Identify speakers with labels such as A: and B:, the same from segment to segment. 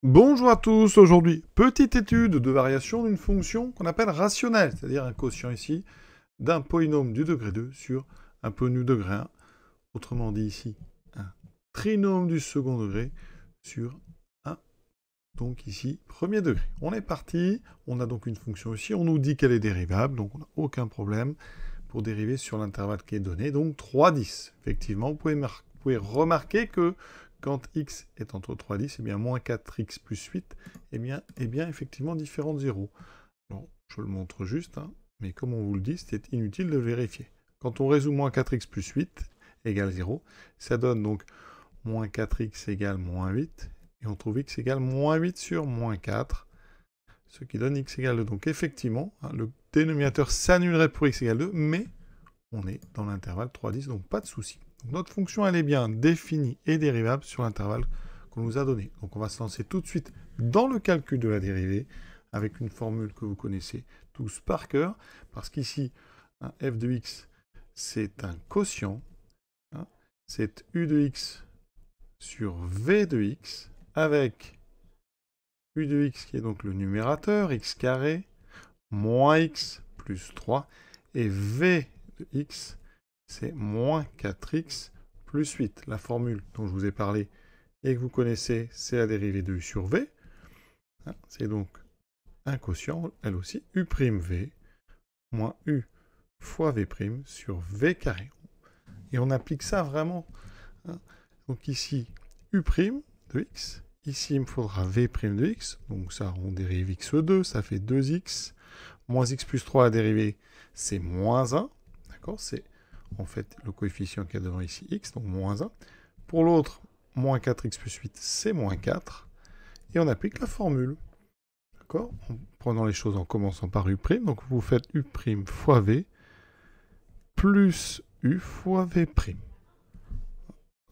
A: Bonjour à tous, aujourd'hui, petite étude de variation d'une fonction qu'on appelle rationnelle, c'est-à-dire un quotient ici d'un polynôme du degré 2 sur un polynôme du degré 1, autrement dit ici un trinôme du second degré sur un, donc ici, premier degré. On est parti, on a donc une fonction ici, on nous dit qu'elle est dérivable, donc on n'a aucun problème pour dériver sur l'intervalle qui est donné, donc 3, 10. Effectivement, vous pouvez remarquer que quand x est entre 3 et 10, eh bien, moins 4x plus 8 est bien effectivement différent de 0. Alors, je le montre juste, hein, mais comme on vous le dit, c'est inutile de le vérifier. Quand on résout moins 4x plus 8 égale 0, ça donne donc moins 4x égale moins 8, et on trouve x égale moins 8 sur moins 4, ce qui donne x égale 2. Donc effectivement, hein, le dénominateur s'annulerait pour x égale 2, mais on est dans l'intervalle 3, 10, donc pas de souci. Donc notre fonction, elle est bien définie et dérivable sur l'intervalle qu'on nous a donné. Donc on va se lancer tout de suite dans le calcul de la dérivée avec une formule que vous connaissez tous par cœur, parce qu'ici, hein, f de x, c'est un quotient, hein, c'est u de x sur v de x, avec u de x qui est donc le numérateur, x carré, moins x plus 3, et v de x, c'est moins 4x plus 8. La formule dont je vous ai parlé et que vous connaissez, c'est la dérivée de u sur v. C'est donc un quotient, elle aussi, u'v moins u fois v' sur v carré. Et on applique ça vraiment. Donc ici, u' de x. Ici, il me faudra v' de x. Donc ça, on dérive x2, ça fait 2x. Moins x plus 3 à dériver, c'est moins 1. D'accord? C'est en fait le coefficient qu'il y a devant ici, x, donc moins 1. Pour l'autre, moins 4x plus 8, c'est moins 4. Et on applique la formule. D'accord? En prenant les choses en commençant par u'. Donc vous faites u' fois v plus u fois v'.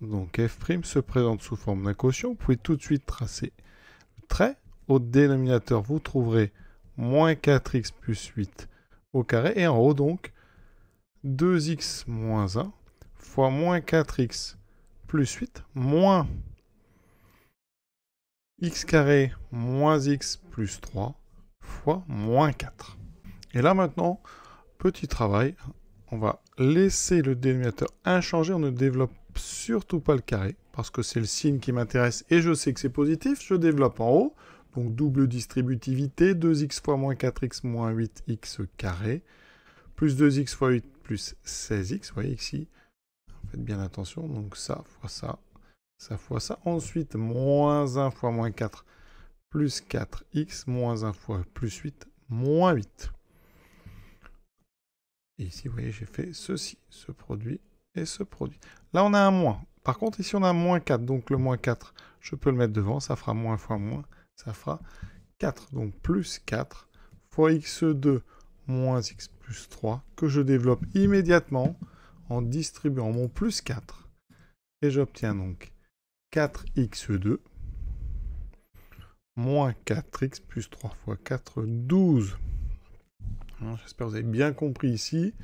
A: Donc f' se présente sous forme d'un quotient. Vous pouvez tout de suite tracer le trait. Au dénominateur, vous trouverez moins 4x plus 8 au carré. Et en haut, donc, 2x moins 1 fois moins 4x plus 8 moins x carré moins x plus 3 fois moins 4. Et là maintenant, petit travail, on va laisser le dénominateur inchangé, on ne développe surtout pas le carré, parce que c'est le signe qui m'intéresse et je sais que c'est positif, je développe en haut, donc double distributivité, 2x fois moins 4x moins 8x carré, plus 2x fois 8 plus 16x, vous voyez ici, faites bien attention, donc ça fois ça, ça fois ça. Ensuite, moins 1 fois moins 4 plus 4x, moins 1 fois plus 8, moins 8. Et ici, vous voyez, j'ai fait ceci, ce produit et ce produit. Là, on a un moins. Par contre, ici, on a un moins 4. Donc, le moins 4, je peux le mettre devant. Ça fera moins fois moins. Ça fera 4. Donc, plus 4 fois x2 moins x plus 3 que je développe immédiatement en distribuant mon plus 4. Et j'obtiens donc 4x2 moins 4x plus 3 fois 4, 12. J'espère que vous avez bien compris ici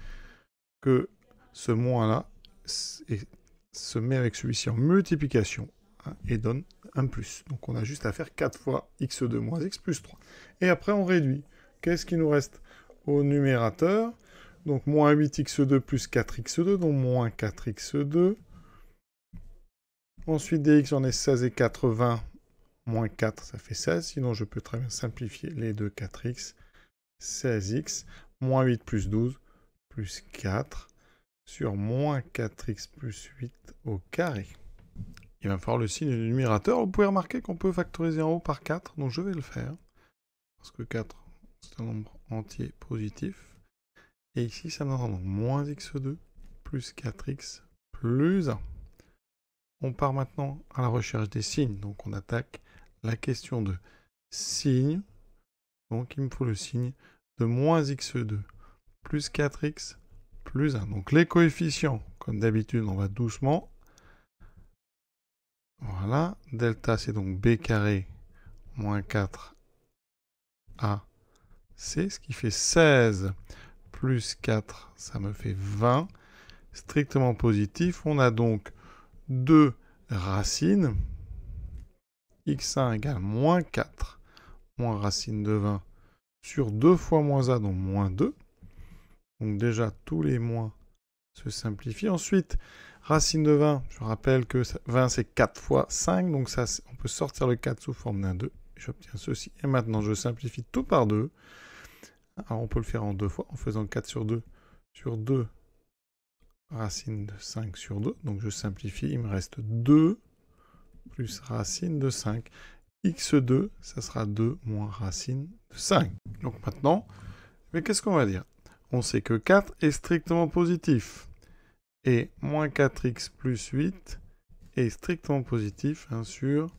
A: que ce moins-là se met avec celui-ci en multiplication, hein, et donne un plus. Donc on a juste à faire 4 fois x2 moins x plus 3. Et après on réduit. Qu'est-ce qui nous reste au numérateur? Donc moins 8x2 plus 4x2, donc moins 4x2. Ensuite dx, j'en ai 16 et 4, 20. Moins 4, ça fait 16. Sinon, je peux très bien simplifier les deux 4x. 16x, moins 8 plus 12, plus 4, sur moins 4x plus 8 au carré. Il va me falloir le signe du numérateur. Vous pouvez remarquer qu'on peut factoriser en haut par 4, donc je vais le faire. Parce que 4, c'est un nombre entier positif. Et ici, ça me donne donc moins x2, plus 4x, plus 1. On part maintenant à la recherche des signes. Donc on attaque la question de signe. Donc il me faut le signe de moins x2 plus 4x plus 1. Donc les coefficients, comme d'habitude, on va doucement. Voilà. Delta, c'est donc b carré moins 4 ac, ce qui fait 16 plus 4, ça me fait 20. Strictement positif. On a donc deux racines. x1 égale moins 4, moins racine de 20 sur 2 fois moins a, donc moins 2. Donc déjà, tous les moins se simplifient. Ensuite, racine de 20, je rappelle que 20 c'est 4 fois 5, donc ça, on peut sortir le 4 sous forme d'un 2. J'obtiens ceci. Et maintenant, je simplifie tout par 2. Alors, on peut le faire en 2 fois, en faisant 4 sur 2 racine de 5 sur 2. Donc, je simplifie, il me reste 2 plus racine de 5. x2, ça sera 2 moins racine de 5. Donc maintenant, mais qu'est-ce qu'on va dire? On sait que 4 est strictement positif. Et moins 4x plus 8 est strictement positif sur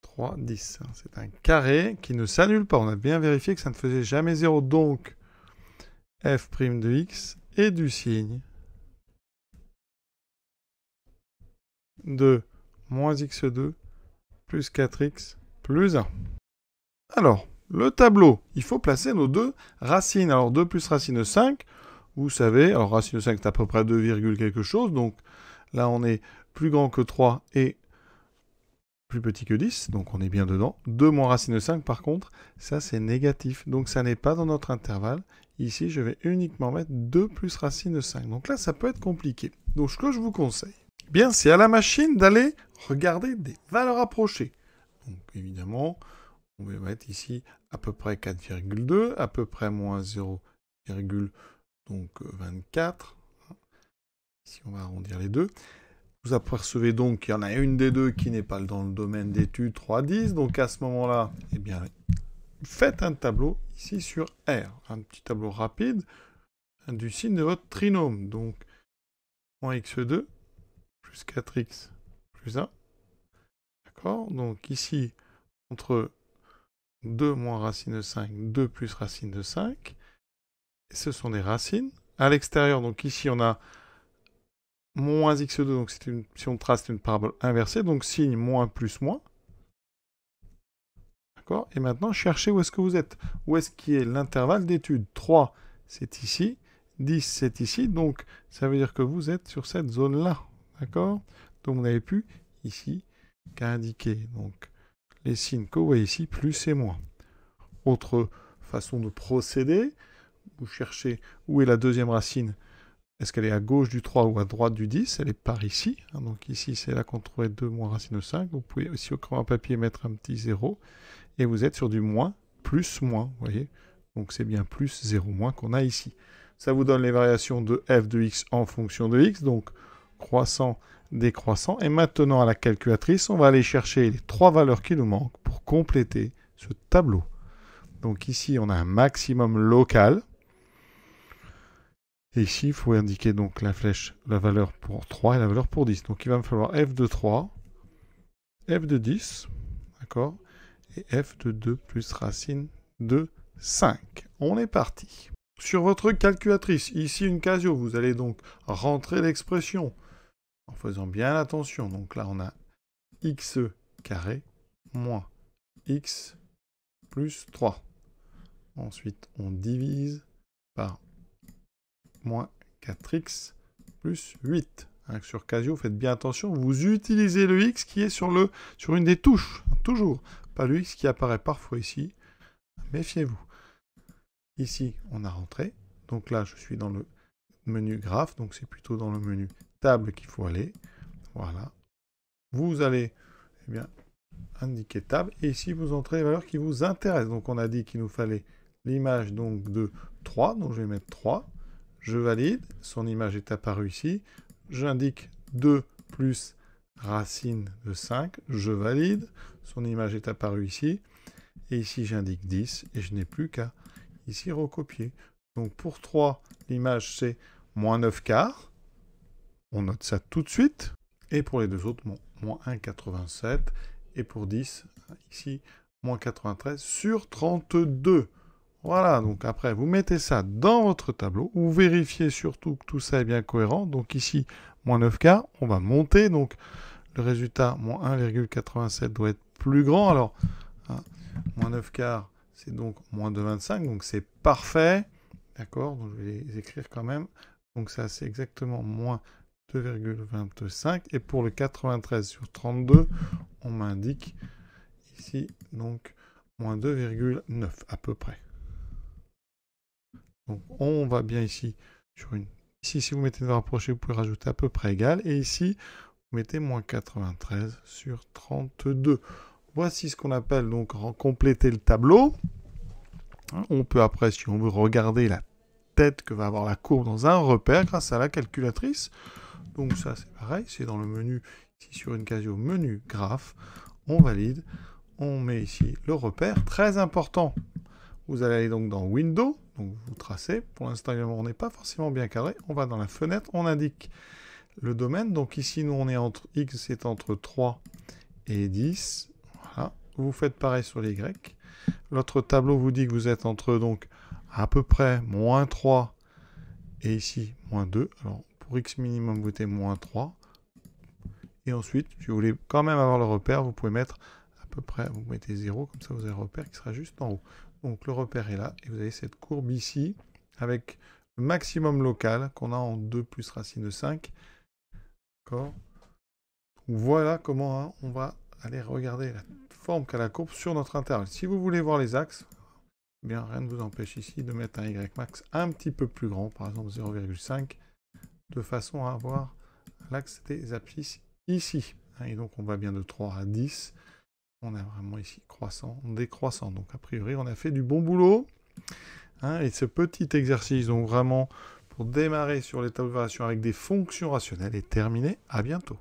A: 3, 10. C'est un carré qui ne s'annule pas. On a bien vérifié que ça ne faisait jamais 0. Donc, f' de x est du signe de moins x2 plus 4x plus 1. Alors, le tableau, il faut placer nos deux racines. Alors, 2 plus racine de 5, vous savez, alors racine de 5 c'est à peu près 2, quelque chose. Donc, là, on est plus grand que 3 et plus petit que 10, donc on est bien dedans. 2 moins racine de 5, par contre, ça c'est négatif, donc ça n'est pas dans notre intervalle. Ici, je vais uniquement mettre 2 plus racine de 5. Donc là, ça peut être compliqué. Donc ce que je vous conseille, bien, c'est à la machine d'aller regarder des valeurs approchées. Donc évidemment, on va mettre ici à peu près 4,2, à peu près moins 0,24. Ici, on va arrondir les deux. Vous apercevez donc qu'il y en a une des deux qui n'est pas dans le domaine d'études 3,10. Donc à ce moment-là, eh bien, faites un tableau ici sur R. Un petit tableau rapide du signe de votre trinôme. Donc, moins x2 plus 4x plus 1. D'accord? Donc ici, entre 2 moins racine de 5, 2 plus racine de 5. Et ce sont des racines. À l'extérieur, donc ici, on a moins x2, donc si on trace, c'est une parabole inversée, donc signe moins plus moins. D'accord? Et maintenant, cherchez où est-ce que vous êtes. Où est-ce qu'il est l'intervalle d'étude? 3, c'est ici. 10, c'est ici. Donc, ça veut dire que vous êtes sur cette zone-là. D'accord? Donc, vous n'avez plus ici qu'à indiquer donc, les signes que vous voyez ici, plus et moins. Autre façon de procéder, vous cherchez où est la deuxième racine. Est-ce qu'elle est à gauche du 3 ou à droite du 10? Elle est par ici. Donc ici, c'est là qu'on trouvait 2 moins racine de 5. Vous pouvez aussi au crayon à papier mettre un petit 0. Et vous êtes sur du moins, plus, moins. Vous voyez? Donc c'est bien plus 0, moins qu'on a ici. Ça vous donne les variations de f de x en fonction de x. Donc croissant, décroissant. Et maintenant, à la calculatrice, on va aller chercher les 3 valeurs qui nous manquent pour compléter ce tableau. Donc ici, on a un maximum local. Et ici, il faut indiquer donc la flèche, la valeur pour 3 et la valeur pour 10. Donc il va me falloir f de 3, f de 10, d'accord, et f de 2 plus racine de 5. On est parti. Sur votre calculatrice, ici une Casio, vous allez donc rentrer l'expression en faisant bien attention. Donc là, on a x carré moins x plus 3. Ensuite, on divise par moins 4x plus 8. Sur Casio, faites bien attention, vous utilisez le x qui est sur une des touches, toujours. Pas le x qui apparaît parfois ici. Méfiez-vous. Ici, on a rentré. Donc là, je suis dans le menu graphe, donc c'est plutôt dans le menu table qu'il faut aller. Voilà. Vous allez indiquer table, et ici, vous entrez les valeurs qui vous intéressent. Donc on a dit qu'il nous fallait l'image donc de 3, donc je vais mettre 3. Je valide, son image est apparue ici. J'indique 2 plus racine de 5. Je valide, son image est apparue ici. Et ici, j'indique 10 et je n'ai plus qu'à ici recopier. Donc pour 3, l'image c'est moins 9 quarts. On note ça tout de suite. Et pour les deux autres, moins 1,87. Et pour 10, ici, moins 93 sur 32. Voilà, donc après, vous mettez ça dans votre tableau. Vous vérifiez surtout que tout ça est bien cohérent. Donc ici, moins 9 quarts, on va monter. Donc le résultat, moins 1,87 doit être plus grand. Alors, moins 9 quarts, c'est donc moins 2,25. Donc c'est parfait. D'accord, donc je vais les écrire quand même. Donc ça, c'est exactement moins 2,25. Et pour le 93 sur 32, on m'indique ici, donc, moins 2,9 à peu près. Donc, on va bien ici sur une... Ici, si vous mettez une valeur rapprochée, vous pouvez rajouter à peu près égal. Et ici, vous mettez moins 93 sur 32. Voici ce qu'on appelle donc compléter le tableau. On peut après, si on veut regarder la tête que va avoir la courbe dans un repère grâce à la calculatrice. Donc ça, c'est pareil, c'est dans le menu, ici sur une Casio, menu graphe. On valide, on met ici le repère. Très important, vous allez aller donc dans Windows, donc vous tracez. Pour l'instant, on n'est pas forcément bien cadré. On va dans la fenêtre, on indique le domaine. Donc ici, nous, on est entre X, c'est entre 3 et 10. Voilà. Vous faites pareil sur les Y. L'autre tableau vous dit que vous êtes entre, donc, à peu près moins 3 et ici, moins 2. Alors, pour X minimum, vous mettez moins 3. Et ensuite, si vous voulez quand même avoir le repère, vous pouvez mettre à peu près, vous mettez 0, comme ça vous avez le repère qui sera juste en haut. Donc le repère est là, et vous avez cette courbe ici, avec le maximum local qu'on a en 2 plus racine de 5. D'accord. Voilà comment on va aller regarder la forme qu'a la courbe sur notre intervalle. Si vous voulez voir les axes, eh bien rien ne vous empêche ici de mettre un Y max un petit peu plus grand, par exemple 0,5, de façon à avoir l'axe des abscisses ici. Et donc on va bien de 3 à 10. On a vraiment ici croissant, décroissant. Donc a priori, on a fait du bon boulot. Et ce petit exercice, donc vraiment, pour démarrer sur les tableaux de variation avec des fonctions rationnelles, est terminé. À bientôt.